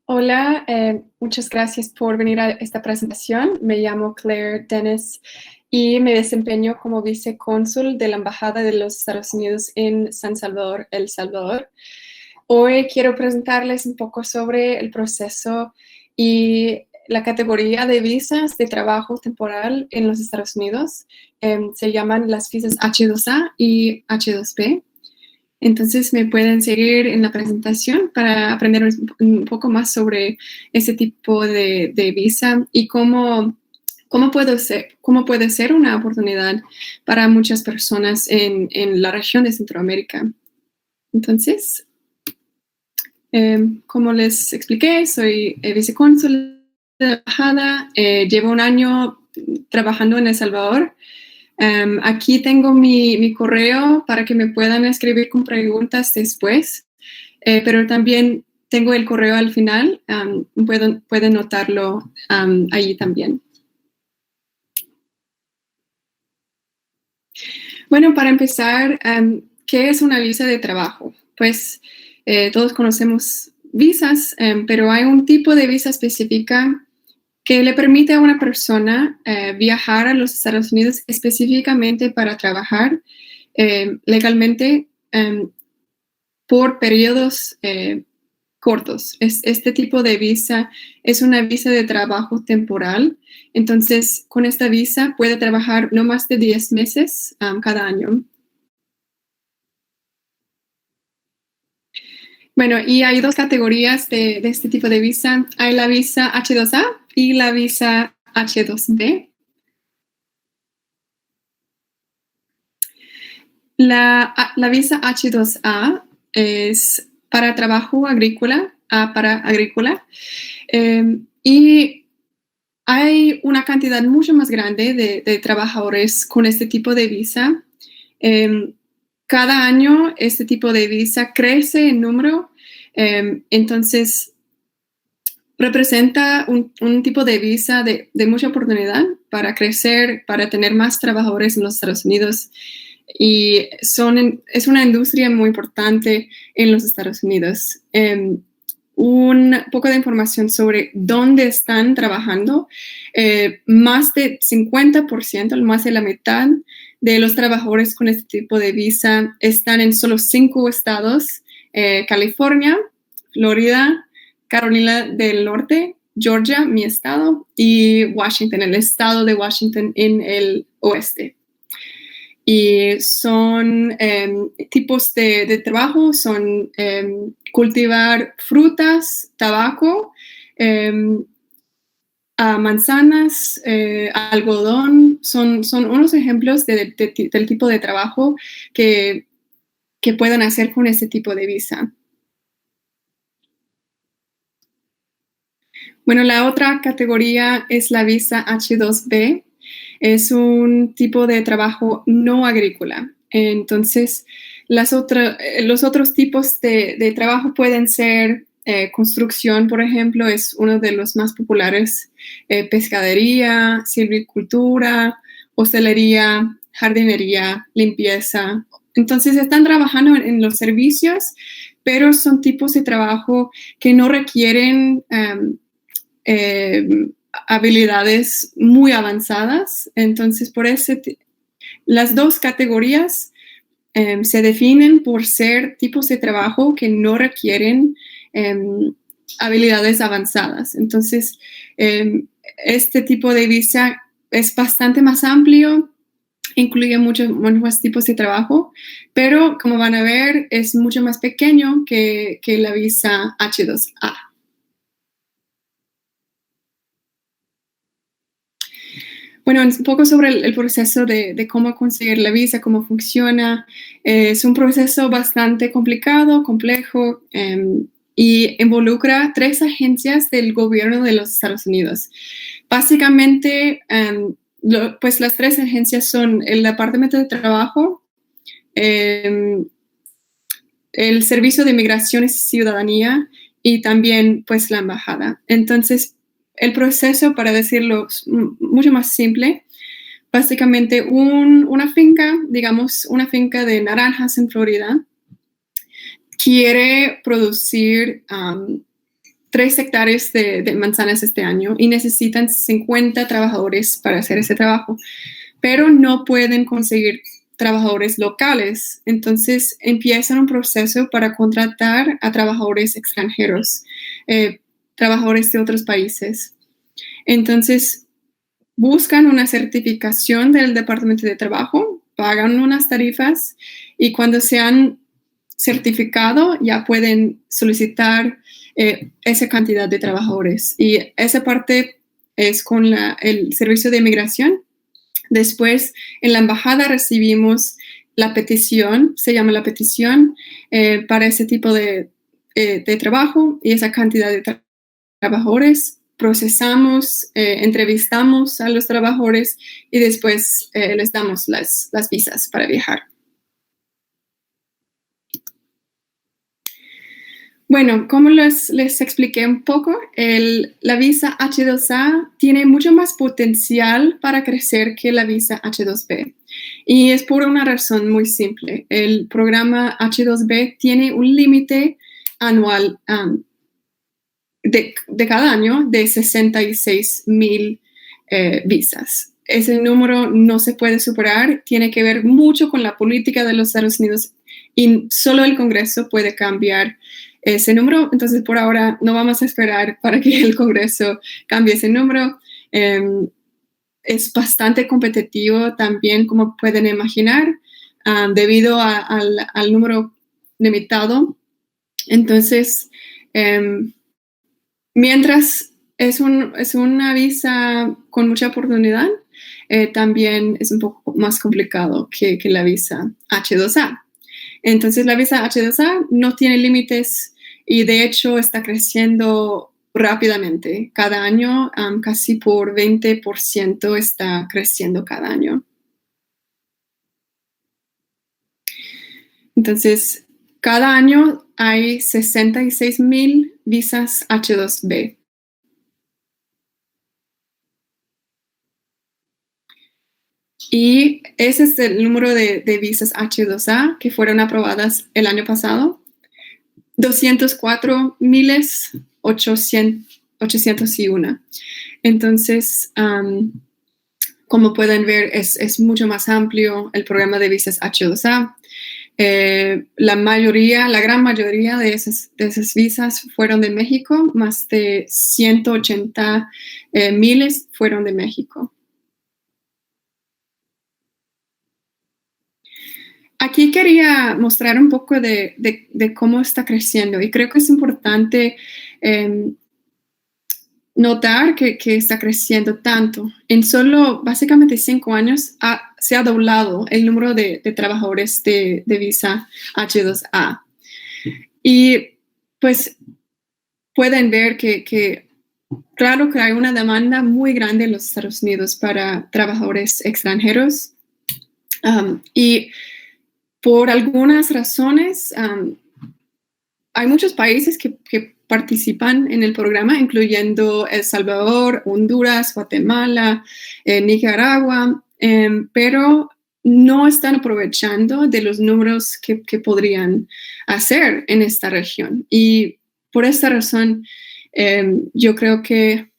Hola, muchas gracias por venir a esta presentación. Me llamo Claire Dennis y me desempeño como vicecónsul de la Embajada de los Estados Unidos en San Salvador, El Salvador. Hoy quiero presentarles un poco sobre el proceso y la categoría de visas de trabajo temporal en los Estados Unidos. Se llaman las visas H2A y H2B. Entonces me pueden seguir en la presentación para aprender un poco más sobre ese tipo de visa y cómo puede ser una oportunidad para muchas personas en la región de Centroamérica. Entonces, como les expliqué, soy vicecónsul de la embajada. Llevo un año trabajando en El Salvador. Aquí tengo mi correo para que me puedan escribir con preguntas después, pero también tengo el correo al final. Pueden notarlo allí también. Bueno, para empezar, ¿qué es una visa de trabajo? Pues todos conocemos visas, pero hay un tipo de visa específica que le permite a una persona viajar a los Estados Unidos específicamente para trabajar legalmente por periodos cortos. Este tipo de visa es una visa de trabajo temporal. Entonces, con esta visa puede trabajar no más de 10 meses cada año. Bueno, y hay dos categorías de este tipo de visa. Hay la visa H2A y la visa H2B. La visa H2A es para trabajo agrícola, A para agrícola, y hay una cantidad mucho más grande de trabajadores con este tipo de visa. Cada año este tipo de visa crece en número, entonces representa un tipo de visa de mucha oportunidad para crecer, para tener más trabajadores en los Estados Unidos. Y es una industria muy importante en los Estados Unidos. Un poco de información sobre dónde están trabajando. Más de 50%, más de la mitad de los trabajadores con este tipo de visa están en solo 5 estados: California, Florida, Carolina del Norte, Georgia, mi estado, y Washington, el estado de Washington en el oeste. Y son tipos de trabajo, son cultivar frutas, tabaco, manzanas, algodón. Son unos ejemplos del tipo de trabajo que pueden hacer con este tipo de visa. Bueno, la otra categoría es la visa H2B. Es un tipo de trabajo no agrícola. Entonces, los otros tipos de trabajo pueden ser construcción, por ejemplo, es uno de los más populares, pescadería, silvicultura, hostelería, jardinería, limpieza. Entonces, están trabajando en los servicios, pero son tipos de trabajo que no requieren habilidades muy avanzadas. Entonces, por eso las dos categorías se definen por ser tipos de trabajo que no requieren habilidades avanzadas. Entonces, este tipo de visa es bastante más amplio, incluye muchos más tipos de trabajo, pero como van a ver, es mucho más pequeño que la visa H2A. Bueno, un poco sobre el proceso de cómo conseguir la visa, cómo funciona. Es un proceso bastante complicado, complejo, y involucra 3 agencias del gobierno de los Estados Unidos. Básicamente, pues las 3 agencias son el Departamento de Trabajo, el Servicio de Migración y Ciudadanía y también pues la embajada. Entonces, el proceso, para decirlo mucho más simple, básicamente una finca, digamos una finca de naranjas en Florida, quiere producir 3 hectáreas de manzanas este año y necesitan 50 trabajadores para hacer ese trabajo, pero no pueden conseguir trabajadores locales. Entonces empiezan un proceso para contratar a trabajadores extranjeros, trabajadores de otros países. Entonces buscan una certificación del Departamento de Trabajo, pagan unas tarifas y cuando se han certificado ya pueden solicitar esa cantidad de trabajadores. Y esa parte es con el Servicio de Inmigración. Después, en la embajada recibimos la petición, se llama la petición, para ese tipo de trabajo y esa cantidad de trabajadores. Procesamos, entrevistamos a los trabajadores y después les damos las visas para viajar. Bueno, como les expliqué un poco, la visa H2A tiene mucho más potencial para crecer que la visa H2B. Y es por una razón muy simple. El programa H2B tiene un límite anual de cada año de 66,000 visas. Ese número no se puede superar, tiene que ver mucho con la política de los Estados Unidos y solo el Congreso puede cambiar ese número. Entonces, por ahora no vamos a esperar para que el Congreso cambie ese número. Es bastante competitivo también, como pueden imaginar, debido al número limitado. Entonces, mientras es una visa con mucha oportunidad, también es un poco más complicado que la visa H2A. Entonces, la visa H2A no tiene límites y de hecho está creciendo rápidamente. Cada año, casi por 20% está creciendo cada año. Entonces, cada año hay 66,000 visas H2B. Y ese es el número de visas H2A que fueron aprobadas el año pasado. 204,801. Entonces, como pueden ver, es mucho más amplio el programa de visas H2A. La gran mayoría de esas visas fueron de México, más de 180,000 fueron de México. Aquí quería mostrar un poco de cómo está creciendo y creo que es importante notar que está creciendo tanto. En solo básicamente 5 años se ha doblado el número de trabajadores de visa H2A. Y pues pueden ver que claro que hay una demanda muy grande en los Estados Unidos para trabajadores extranjeros. Y por algunas razones, hay muchos países que participan en el programa, incluyendo El Salvador, Honduras, Guatemala, Nicaragua, pero no están aprovechando de los números que podrían hacer en esta región. Y por esta razón, yo creo que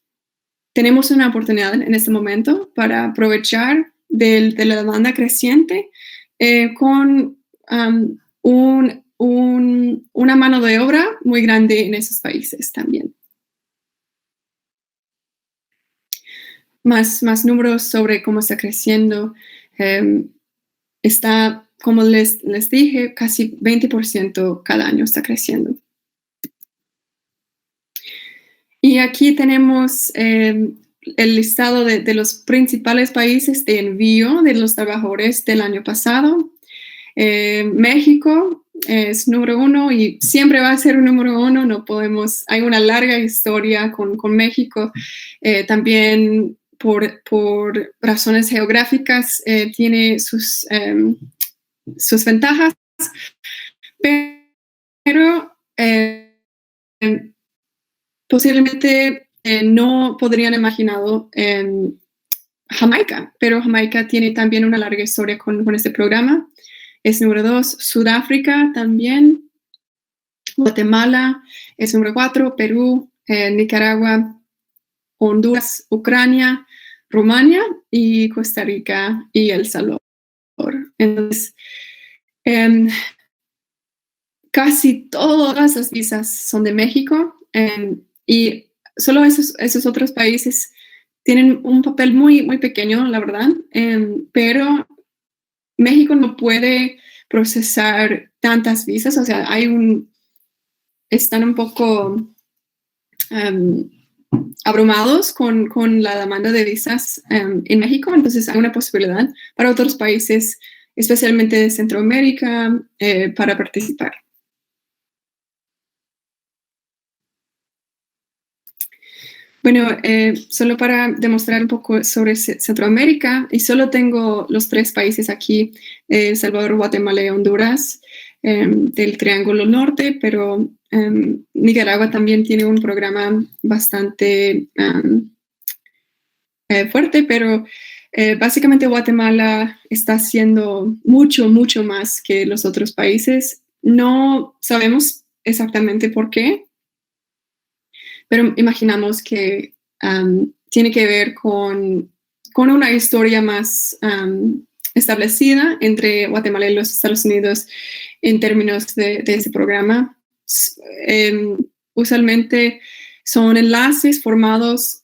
tenemos una oportunidad en este momento para aprovechar de la demanda creciente con una mano de obra muy grande en esos países también. Más números sobre cómo está creciendo. Está, como les dije, casi 20% cada año está creciendo. Y aquí tenemos el listado de los principales países de envío de los trabajadores del año pasado. México es número 1 y siempre va a ser un número 1. Hay una larga historia con México. También por razones geográficas tiene sus ventajas, pero posiblemente no podrían imaginado Jamaica, pero Jamaica tiene también una larga historia con este programa. Es número 2. Sudáfrica también. Guatemala es número 4, Perú, Nicaragua, Honduras, Ucrania, Rumania y Costa Rica y El Salvador. Entonces, casi todas las visas son de México y solo esos otros países tienen un papel muy, muy pequeño, la verdad, pero México no puede procesar tantas visas, o sea, están un poco abrumados con la demanda de visas en México, entonces hay una posibilidad para otros países, especialmente de Centroamérica, para participar. Bueno, solo para demostrar un poco sobre Centroamérica, y solo tengo los 3 países aquí, El Salvador, Guatemala y Honduras, del Triángulo Norte, pero Nicaragua también tiene un programa bastante fuerte, pero básicamente Guatemala está haciendo mucho, mucho más que los otros países. No sabemos exactamente por qué, pero imaginamos que tiene que ver con una historia más establecida entre Guatemala y los Estados Unidos en términos de ese programa. Usualmente son enlaces formados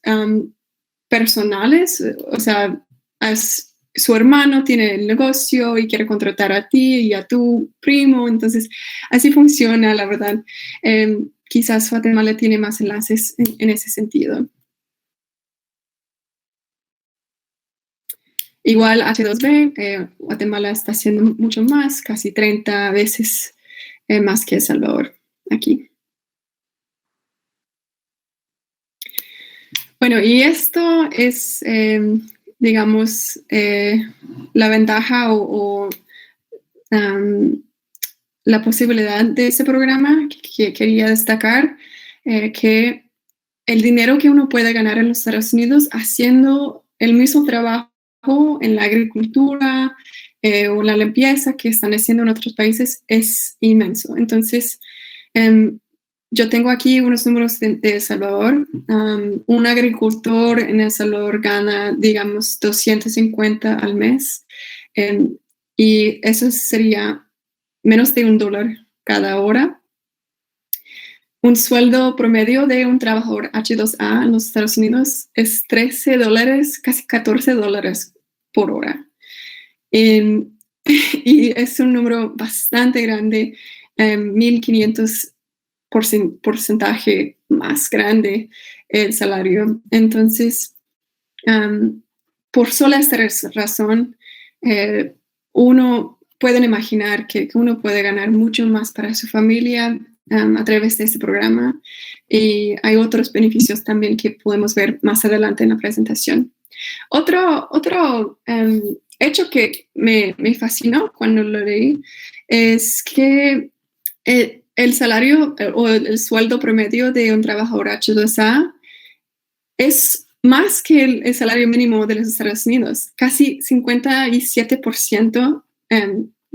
personales, o sea, su hermano tiene el negocio y quiere contratar a ti y a tu primo, entonces así funciona, la verdad. Quizás Guatemala tiene más enlaces en ese sentido. Igual H2B, Guatemala está haciendo mucho más, casi 30 veces más que El Salvador aquí. Bueno, y esto es, digamos, la ventaja o la posibilidad de ese programa que quería destacar, que el dinero que uno puede ganar en los Estados Unidos haciendo el mismo trabajo en la agricultura o la limpieza que están haciendo en otros países es inmenso. Entonces, yo tengo aquí unos números de El Salvador. Un agricultor en El Salvador gana, digamos, 250 al mes. Y eso sería menos de $1 cada hora. Un sueldo promedio de un trabajador H2A en los Estados Unidos es $13, casi $14 por hora. Y es un número bastante grande, 1,500 porcentaje más grande el salario. Entonces, por sola esta razón, uno puede imaginar que uno puede ganar mucho más para su familia a través de este programa, y hay otros beneficios también que podemos ver más adelante en la presentación. Otro hecho que me fascinó cuando lo leí es que el salario o el sueldo promedio de un trabajador H2A es más que el salario mínimo de los Estados Unidos, casi 57%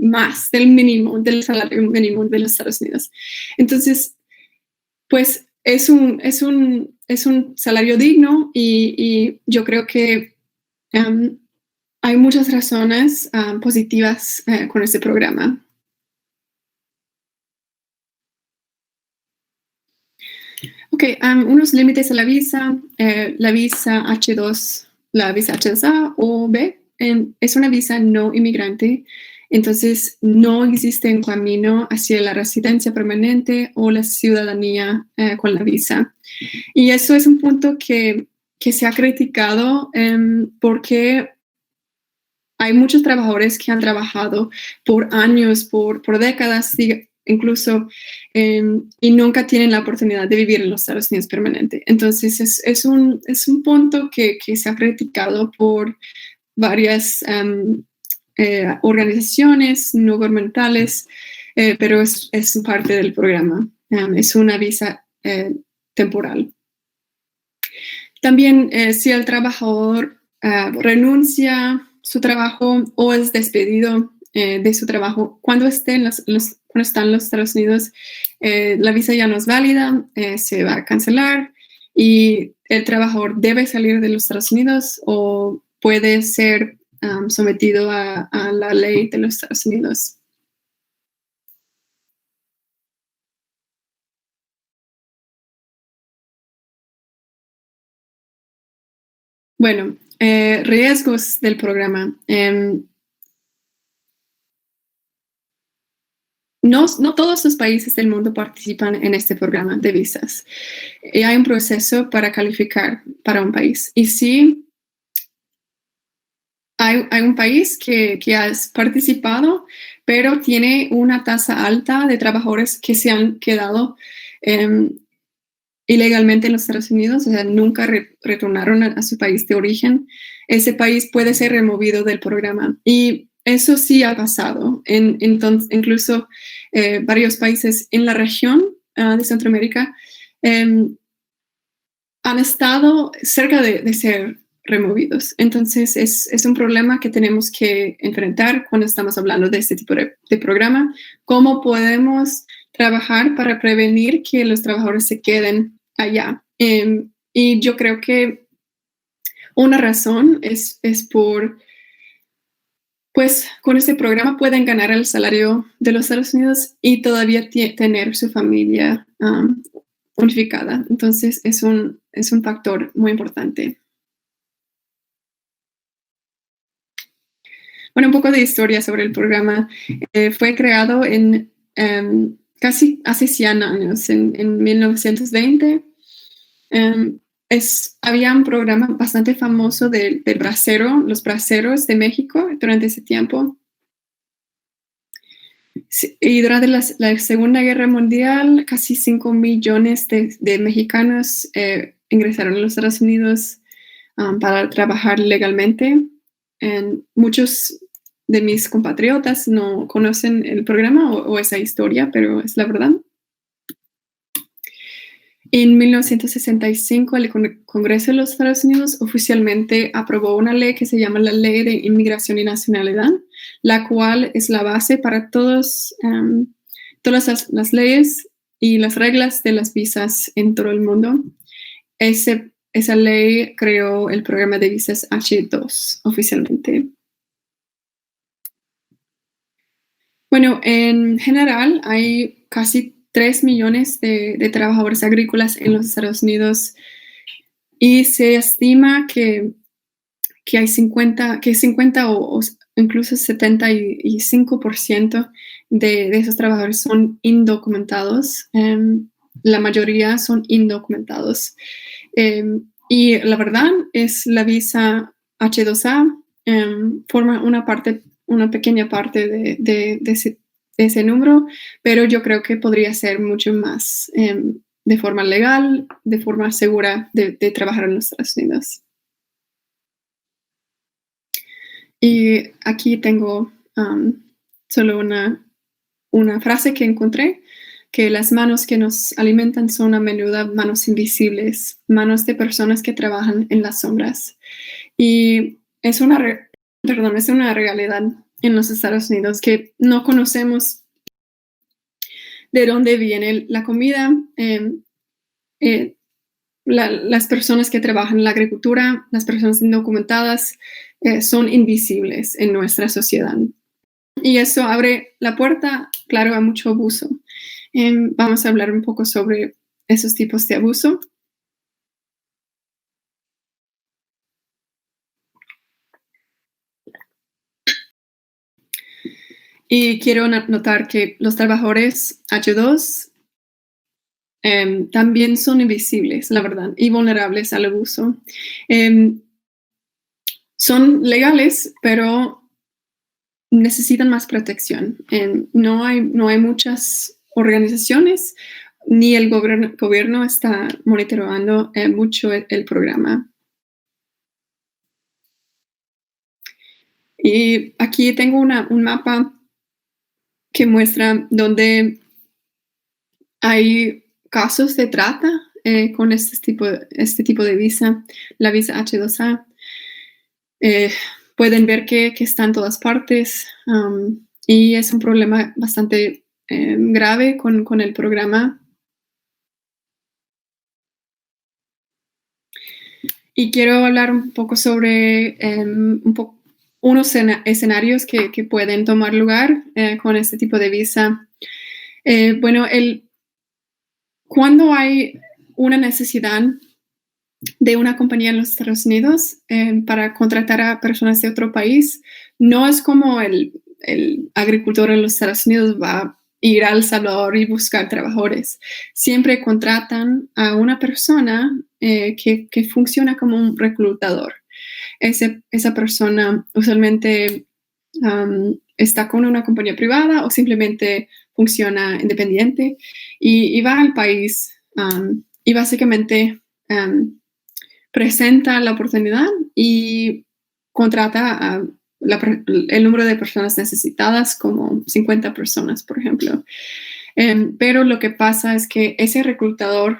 más del salario mínimo de los Estados Unidos. Entonces, pues es un salario digno, y yo creo que hay muchas razones positivas con este programa. Ok, unos límites a la visa. La visa H2, la visa H2A o B, es una visa no inmigrante, entonces no existe un camino hacia la residencia permanente o la ciudadanía con la visa. Y eso es un punto que se ha criticado porque hay muchos trabajadores que han trabajado por años, por décadas, incluso, y nunca tienen la oportunidad de vivir en los Estados Unidos permanente. Entonces, es un punto que se ha criticado por varias organizaciones no gubernamentales, pero es parte del programa. Es una visa temporal. También, si el trabajador renuncia su trabajo o es despedido de su trabajo cuando esté en los cuando están en los Estados Unidos, la visa ya no es válida, se va a cancelar y el trabajador debe salir de los Estados Unidos o puede ser sometido a la ley de los Estados Unidos. Bueno, riesgos del programa. No todos los países del mundo participan en este programa de visas. Hay un proceso para calificar para un país. Y sí, hay un país que ha participado, pero tiene una tasa alta de trabajadores que se han quedado ilegalmente en los Estados Unidos, o sea, nunca retornaron a su país de origen. Ese país puede ser removido del programa. Y eso sí ha pasado. Entonces, incluso varios países en la región de Centroamérica han estado cerca de ser removidos. Entonces, es un problema que tenemos que enfrentar cuando estamos hablando de este tipo de programa. ¿Cómo podemos trabajar para prevenir que los trabajadores se queden allá? Y yo creo que una razón es por, pues, con este programa pueden ganar el salario de los Estados Unidos y todavía tener su familia unificada. Entonces, es un factor muy importante. Bueno, un poco de historia sobre el programa. Fue creado en casi hace 100 años, en 1920. Había un programa bastante famoso del bracero, los braceros de México durante ese tiempo. Y durante la Segunda Guerra Mundial, casi 5 millones de mexicanos ingresaron a los Estados Unidos para trabajar legalmente. Muchos de mis compatriotas no conocen el programa o esa historia, pero es la verdad. En 1965, el Congreso de los Estados Unidos oficialmente aprobó una ley que se llama la Ley de Inmigración y Nacionalidad, la cual es la base para todas las leyes y las reglas de las visas en todo el mundo. Esa ley creó el programa de visas H-2 oficialmente. Bueno, en general hay casi 3 millones de trabajadores agrícolas en los Estados Unidos y se estima que hay 50 o incluso 75% de esos trabajadores son indocumentados. La mayoría son indocumentados. Y la verdad es la visa H-2A forma una pequeña parte de ese número, pero yo creo que podría ser mucho más de forma legal, de forma segura de trabajar en los Estados Unidos. Y aquí tengo solo una frase que encontré, que las manos que nos alimentan son a menudo manos invisibles, manos de personas que trabajan en las sombras. Y es una realidad en los Estados Unidos que no conocemos de dónde viene la comida. Las personas que trabajan en la agricultura, las personas indocumentadas, son invisibles en nuestra sociedad. Y eso abre la puerta, claro, a mucho abuso. Vamos a hablar un poco sobre esos tipos de abuso. Y quiero notar que los trabajadores H2 también son invisibles, la verdad, y vulnerables al abuso. Son legales, pero necesitan más protección. No hay muchas organizaciones, ni el gobierno está monitoreando mucho el programa. Y aquí tengo un mapa que muestra donde hay casos de trata con este tipo de visa, la visa H2A. Pueden ver que está en todas partes y es un problema bastante grave con el programa. Y quiero hablar un poco sobre unos escenarios que pueden tomar lugar con este tipo de visa. Bueno, cuando hay una necesidad de una compañía en los Estados Unidos para contratar a personas de otro país, no es como el agricultor en los Estados Unidos va a ir a El Salvador y buscar trabajadores. Siempre contratan a una persona que funciona como un reclutador. Esa persona usualmente está con una compañía privada o simplemente funciona independiente y va al país y básicamente presenta la oportunidad y contrata a el número de personas necesitadas, como 50 personas, por ejemplo. Pero lo que pasa es que ese reclutador,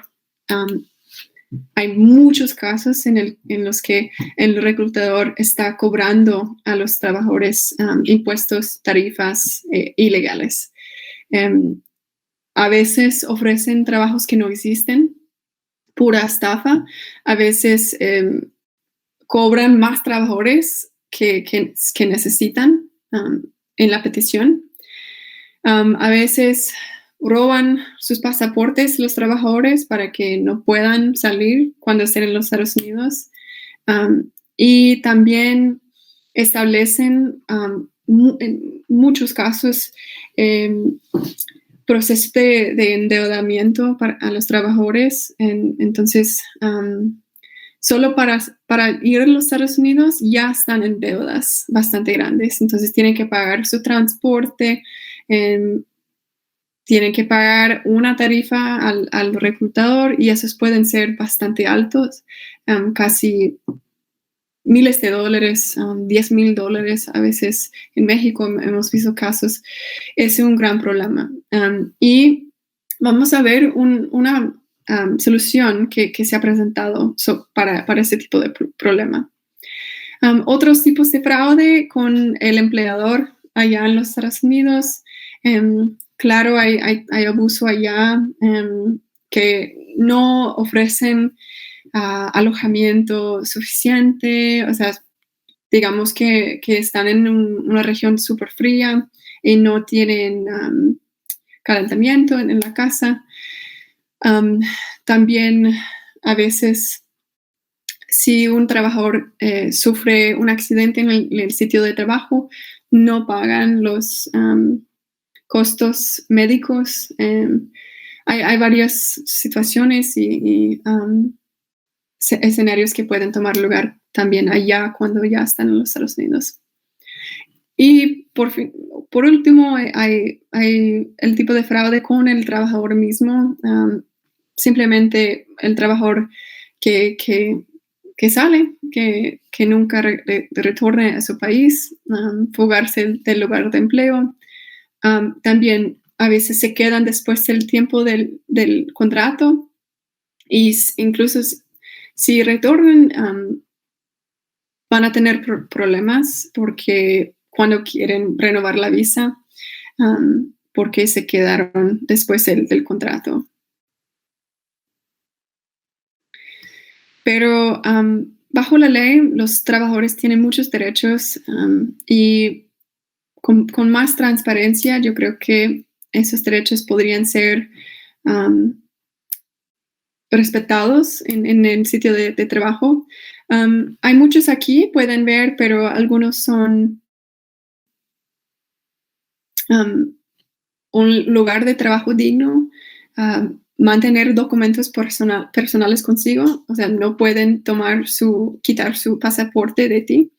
hay muchos casos en los que el reclutador está cobrando a los trabajadores impuestos, tarifas ilegales. A veces ofrecen trabajos que no existen, pura estafa. A veces cobran más trabajadores que necesitan en la petición. A veces roban sus pasaportes los trabajadores para que no puedan salir cuando estén en los Estados Unidos. Y también establecen en muchos casos procesos de endeudamiento a los trabajadores. Entonces, solo para ir a los Estados Unidos ya están en deudas bastante grandes. Entonces, tienen que pagar su transporte, tienen que pagar una tarifa al reclutador y esos pueden ser bastante altos, casi miles de dólares, $10,000 a veces. En México hemos visto casos. Es un gran problema. Y vamos a ver una solución que se ha presentado para este tipo de problema. Otros tipos de fraude con el empleador allá en los Estados Unidos. Claro, hay abuso allá, que no ofrecen alojamiento suficiente, o sea, digamos que están en una región súper fría y no tienen calentamiento en la casa. También a veces, si un trabajador sufre un accidente en el sitio de trabajo, no pagan los costos médicos. Hay varias situaciones y escenarios que pueden tomar lugar también allá cuando ya están en los Estados Unidos. Y por último, hay el tipo de fraude con el trabajador mismo. Simplemente el trabajador que sale, que nunca retorne a su país, fugarse del lugar de empleo. También a veces se quedan después del tiempo del contrato y incluso si retornan van a tener problemas porque cuando quieren renovar la visa, porque se quedaron después del contrato. Pero bajo la ley, los trabajadores tienen muchos derechos y con más transparencia, yo creo que esos derechos podrían ser respetados en el sitio de trabajo. Hay muchos aquí, pueden ver, pero algunos son un lugar de trabajo digno, mantener documentos personales consigo, o sea, no pueden quitar su pasaporte de ti.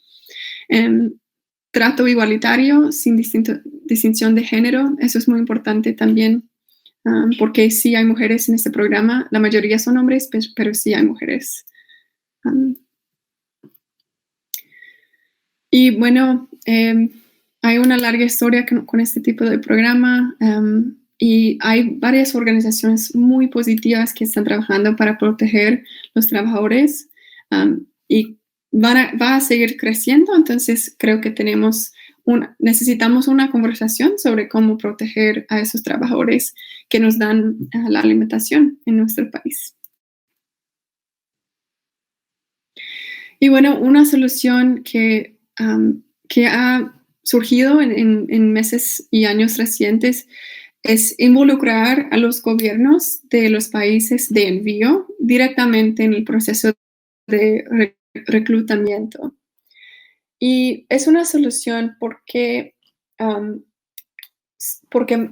Trato igualitario, sin distinción de género, eso es muy importante también, porque sí hay mujeres en este programa, la mayoría son hombres, pero sí hay mujeres. Y bueno, hay una larga historia con este tipo de programa y hay varias organizaciones muy positivas que están trabajando para proteger los trabajadores y va a seguir creciendo, entonces creo que tenemos necesitamos una conversación sobre cómo proteger a esos trabajadores que nos dan la alimentación en nuestro país. Y bueno, una solución que ha surgido en meses y años recientes es involucrar a los gobiernos de los países de envío directamente en el proceso de reclutamiento. Y es una solución porque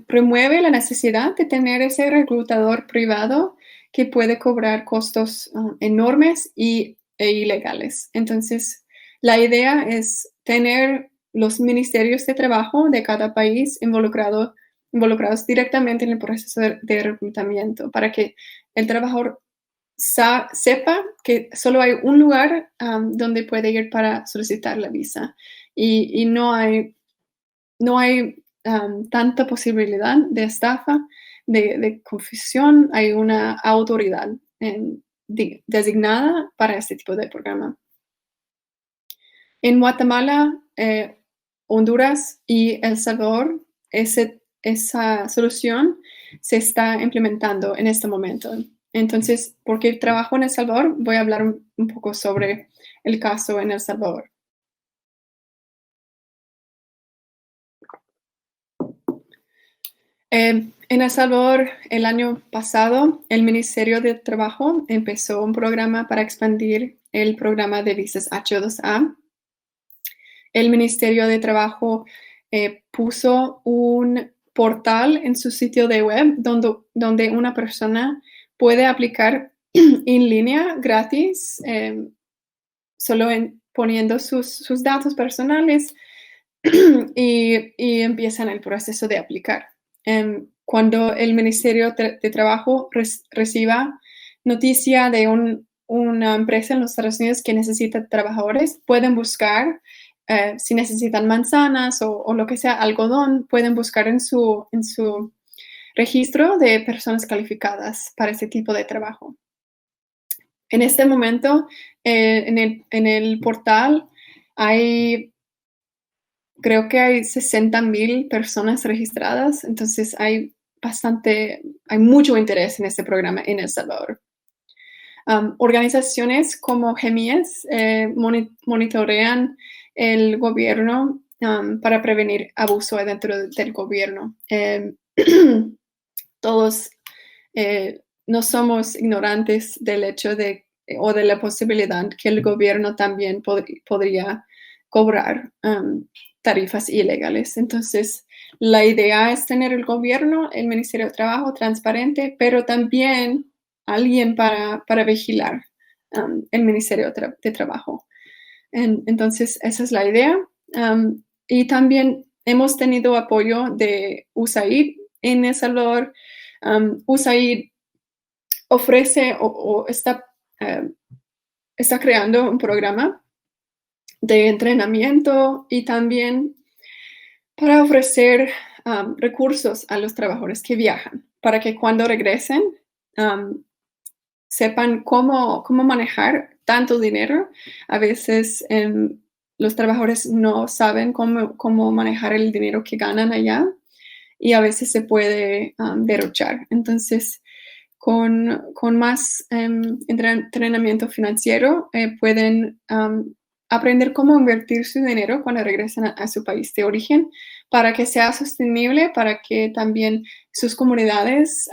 remueve la necesidad de tener ese reclutador privado que puede cobrar costos enormes e ilegales. Entonces, la idea es tener los ministerios de trabajo de cada país involucrados directamente en el proceso de reclutamiento para que el trabajador sepa que solo hay un lugar donde puede ir para solicitar la visa y no hay tanta posibilidad de estafa, de confusión. Hay una autoridad designada para este tipo de programa. En Guatemala, Honduras y El Salvador, esa solución se está implementando en este momento. Entonces, porque trabajo en El Salvador, voy a hablar un poco sobre el caso en El Salvador. En El Salvador, el año pasado, el Ministerio de Trabajo empezó un programa para expandir el programa de visas H2A. El Ministerio de Trabajo puso un portal en su sitio de web donde una persona puede aplicar en línea gratis, solo poniendo sus datos personales y empiezan el proceso de aplicar. Cuando el Ministerio de Trabajo reciba noticia de una empresa en los Estados Unidos que necesita trabajadores, pueden buscar, si necesitan manzanas o lo que sea, algodón, pueden buscar en su registro de personas calificadas para ese tipo de trabajo. En este momento, en el portal creo que hay 60,000 personas registradas, entonces hay mucho interés en este programa en El Salvador. Organizaciones como GEMIES monitorean el gobierno para prevenir abuso dentro del gobierno. Todos no somos ignorantes del hecho o de la posibilidad que el gobierno también podría cobrar tarifas ilegales. Entonces, la idea es tener el gobierno, el Ministerio de Trabajo transparente, pero también alguien para vigilar el Ministerio de Trabajo. Entonces, esa es la idea. Y también hemos tenido apoyo de USAID en El Salvador. USAID ofrece o está creando un programa de entrenamiento y también para ofrecer recursos a los trabajadores que viajan, para que cuando regresen sepan cómo manejar tanto dinero. A veces los trabajadores no saben cómo manejar el dinero que ganan allá y a veces se puede derrochar. Entonces, con más entrenamiento financiero pueden aprender cómo invertir su dinero cuando regresan a su país de origen para que sea sostenible, para que también sus comunidades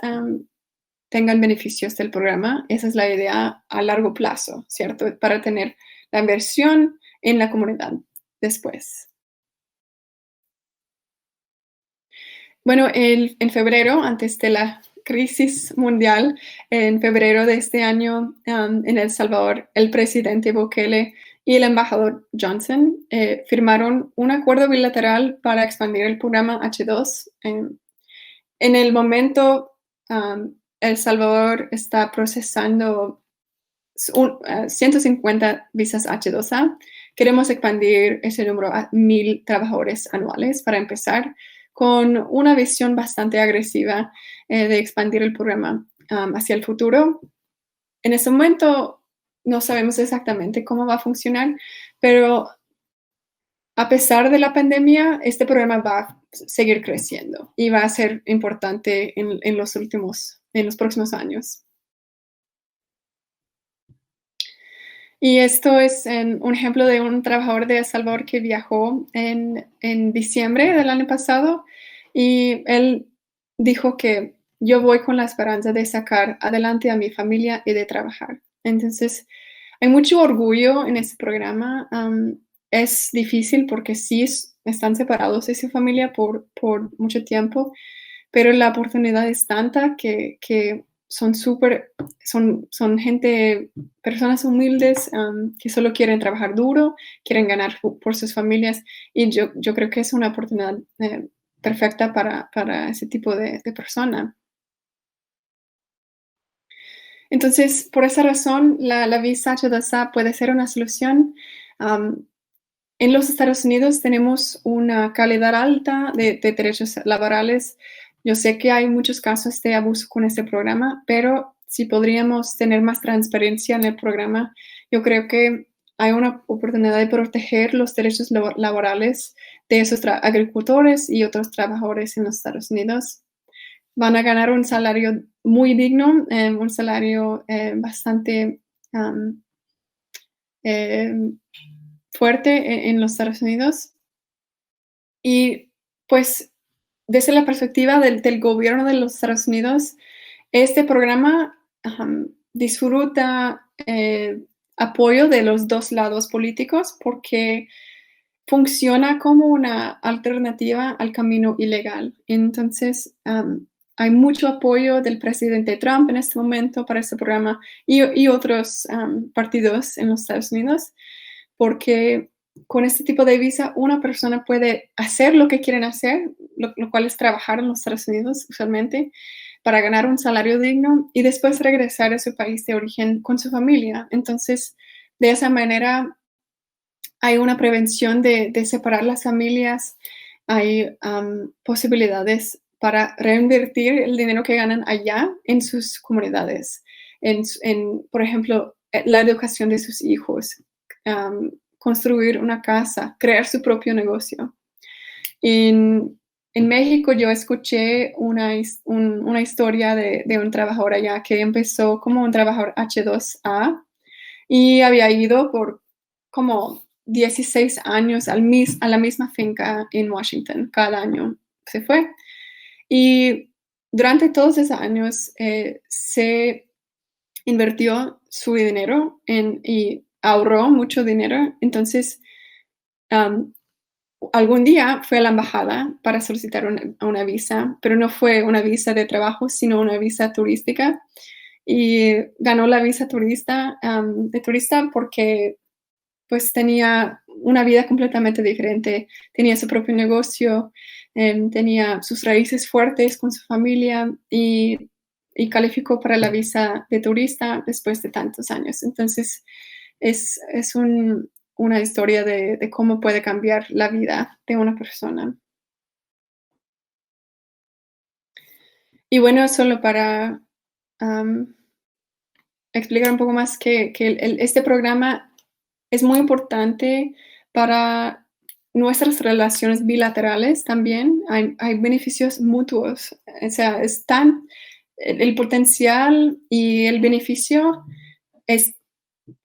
tengan beneficios del programa. Esa es la idea a largo plazo, ¿cierto? Para tener la inversión en la comunidad después. Bueno, en febrero, antes de la crisis mundial, en febrero de este año, en El Salvador, el presidente Bukele y el embajador Johnson firmaron un acuerdo bilateral para expandir el programa H2. En el momento, El Salvador está procesando 150 visas H2A. Queremos expandir ese número a 1,000 trabajadores anuales para empezar, con una visión bastante agresiva de expandir el programa hacia el futuro. En ese momento no sabemos exactamente cómo va a funcionar, pero a pesar de la pandemia, este programa va a seguir creciendo y va a ser importante en los próximos años. Y esto es un ejemplo de un trabajador de El Salvador que viajó en diciembre del año pasado y él dijo que yo voy con la esperanza de sacar adelante a mi familia y de trabajar. Entonces, hay mucho orgullo en este programa. Es difícil porque sí están separados de su familia por mucho tiempo, pero la oportunidad es tanta que son son gente, personas humildes, que solo quieren trabajar duro, quieren ganar por sus familias y yo creo que es una oportunidad perfecta para ese tipo de persona. Entonces, por esa razón, la visa H2A puede ser una solución. Am, en los Estados Unidos tenemos una calidad alta de derechos laborales. Yo sé que hay muchos casos de abuso con este programa, pero si podríamos tener más transparencia en el programa, yo creo que hay una oportunidad de proteger los derechos laborales de esos agricultores y otros trabajadores en los Estados Unidos. Van a ganar un salario muy digno, un salario bastante um, eh, fuerte en los Estados Unidos. Y pues desde la perspectiva del gobierno de los Estados Unidos, este programa disfruta apoyo de los dos lados políticos porque funciona como una alternativa al camino ilegal. Entonces, hay mucho apoyo del presidente Trump en este momento para este programa y otros partidos en los Estados Unidos, porque con este tipo de visa una persona puede hacer lo que quieren hacer, lo cual es trabajar en los Estados Unidos usualmente, para ganar un salario digno y después regresar a su país de origen con su familia. Entonces, de esa manera hay una prevención de separar las familias, hay posibilidades para reinvertir el dinero que ganan allá en sus comunidades, por ejemplo, la educación de sus hijos, construir una casa, crear su propio negocio. En México yo escuché una historia de un trabajador allá que empezó como un trabajador H2A y había ido por como 16 años a la misma finca en Washington. Cada año se fue. Y durante todos esos años se invirtió su dinero y ahorró mucho dinero. Entonces, um, algún día fue a la embajada para solicitar una visa, pero no fue una visa de trabajo, sino una visa turística. Y ganó la visa de turista porque pues tenía una vida completamente diferente, tenía su propio negocio, tenía sus raíces fuertes con su familia y calificó para la visa de turista después de tantos años. Entonces, es una historia de cómo puede cambiar la vida de una persona. Y bueno, solo para um, explicar un poco más que este programa es muy importante para nuestras relaciones bilaterales también. Hay beneficios mutuos. O sea, el potencial y el beneficio es,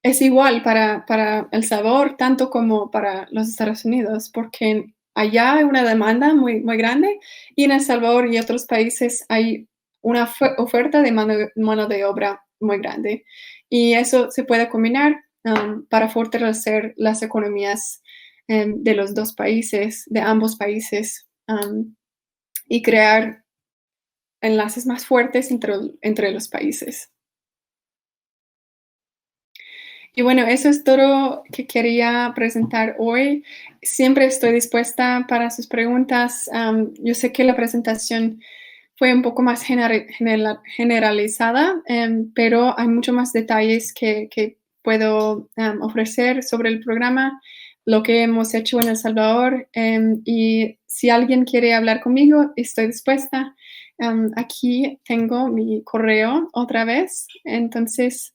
es igual para El Salvador, tanto como para los Estados Unidos, porque allá hay una demanda muy grande y en El Salvador y otros países hay una oferta de mano de obra muy grande. Y eso se puede combinar para fortalecer las economías de los dos países, de ambos países, y crear enlaces más fuertes entre los países. Y bueno, eso es todo que quería presentar hoy. Siempre estoy dispuesta para sus preguntas. Yo sé que la presentación fue un poco más generalizada, pero hay mucho más detalles que puedo ofrecer sobre el programa, lo que hemos hecho en El Salvador. Y si alguien quiere hablar conmigo, estoy dispuesta. Aquí tengo mi correo otra vez. Entonces,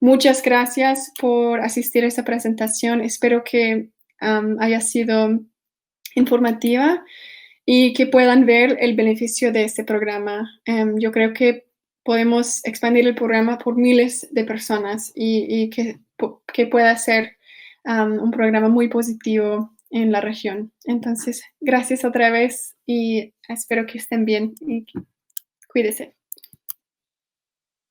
muchas gracias por asistir a esta presentación. Espero que haya sido informativa y que puedan ver el beneficio de este programa. Yo creo que podemos expandir el programa por miles de personas y que pueda ser un programa muy positivo en la región. Entonces, gracias otra vez y espero que estén bien y cuídense.